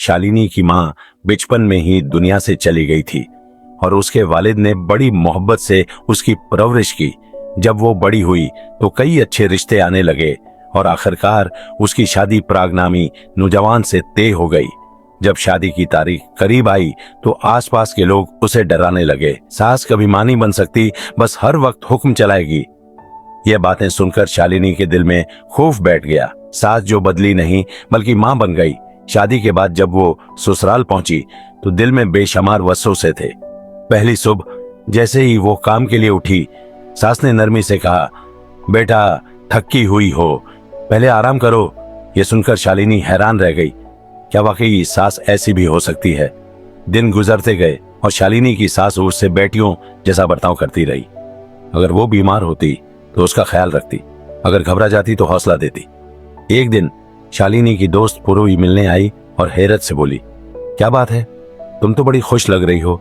शालिनी की माँ बचपन में ही दुनिया से चली गई थी और उसके वालिद ने बड़ी मोहब्बत से उसकी परवरिश की। जब वो बड़ी हुई तो कई अच्छे रिश्ते आने लगे और आखिरकार उसकी शादी प्रागनामी नौजवान से तय हो गई। जब शादी की तारीख करीब आई तो आसपास के लोग उसे डराने लगे। सास कभी मां नहीं बन सकती, बस हर वक्त हुक्म चलाएगी। ये बातें सुनकर शालिनी के दिल में खौफ बैठ गया। सास जो बदली नहीं बल्कि मां बन गई। शादी के बाद जब वो ससुराल पहुंची तो दिल में बेशुमार वसवसे थे। पहली सुबह जैसे ही वो काम के लिए उठी, सास ने नरमी से कहा, बेटा थकी हुई हो, पहले आराम करो। ये सुनकर शालिनी हैरान रह गई। क्या वाकई सास ऐसी भी हो सकती है? दिन गुजरते गए और शालिनी की सास उससे बेटियों जैसा बर्ताव करती रही। अगर वो बीमार होती तो उसका ख्याल रखती, अगर घबरा जाती तो हौसला देती। एक दिन शालिनी की दोस्त पूर्वी मिलने आई और हैरत से बोली, क्या बात है, तुम तो बड़ी खुश लग रही हो,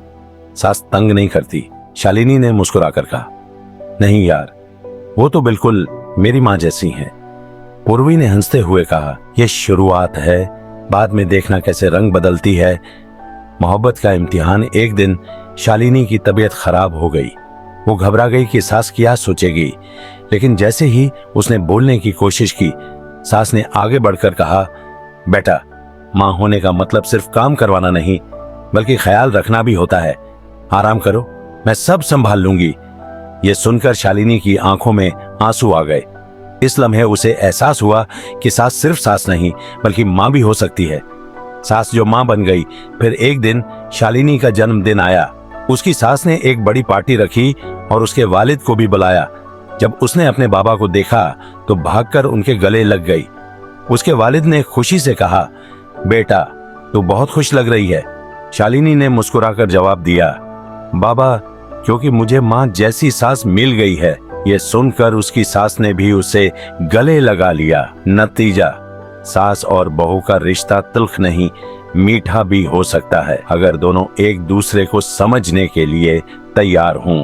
सास तंग नहीं करती? शालिनी ने मुस्कुराकर कहा, नहीं यार, वो तो बिल्कुल मेरी माँ जैसी हैं। पूर्वी ने हंसते हुए कहा, यह शुरुआत है, बाद में देखना कैसे रंग बदलती है। मोहब्बत का इम्तिहान। एक दिन शालिनी की तबीयत खराब हो गई। वो घबरा गई कि सास क्या सोचेगी, लेकिन जैसे ही उसने बोलने की कोशिश की, सास ने आगे बढ़कर कहा, बेटा मां होने का मतलब सिर्फ काम करवाना नहीं बल्कि ख्याल रखना भी होता है। आराम करो, मैं सब संभाल लूंगी। ये सुनकर शालिनी की आंखों में आंसू आ गए। इस लम्हे उसे एहसास हुआ कि सास सिर्फ सास नहीं बल्कि मां भी हो सकती है। सास जो मां बन गई। फिर एक दिन शालिनी का जन्मदिन आया। उसकी सास ने एक बड़ी पार्टी रखी और उसके वालिद को भी बुलाया। जब उसने अपने बाबा को देखा तो भागकर उनके गले लग गई। उसके वालिद ने खुशी से कहा, बेटा तू बहुत खुश लग रही है। शालिनी ने मुस्कुराकर जवाब दिया, बाबा क्योंकि मुझे मां जैसी सास मिल गई है। ये सुनकर उसकी सास ने भी उसे गले लगा लिया। नतीजा, सास और बहू का रिश्ता तल्ख नहीं मीठा भी हो सकता है अगर दोनों एक दूसरे को समझने के लिए तैयार हों।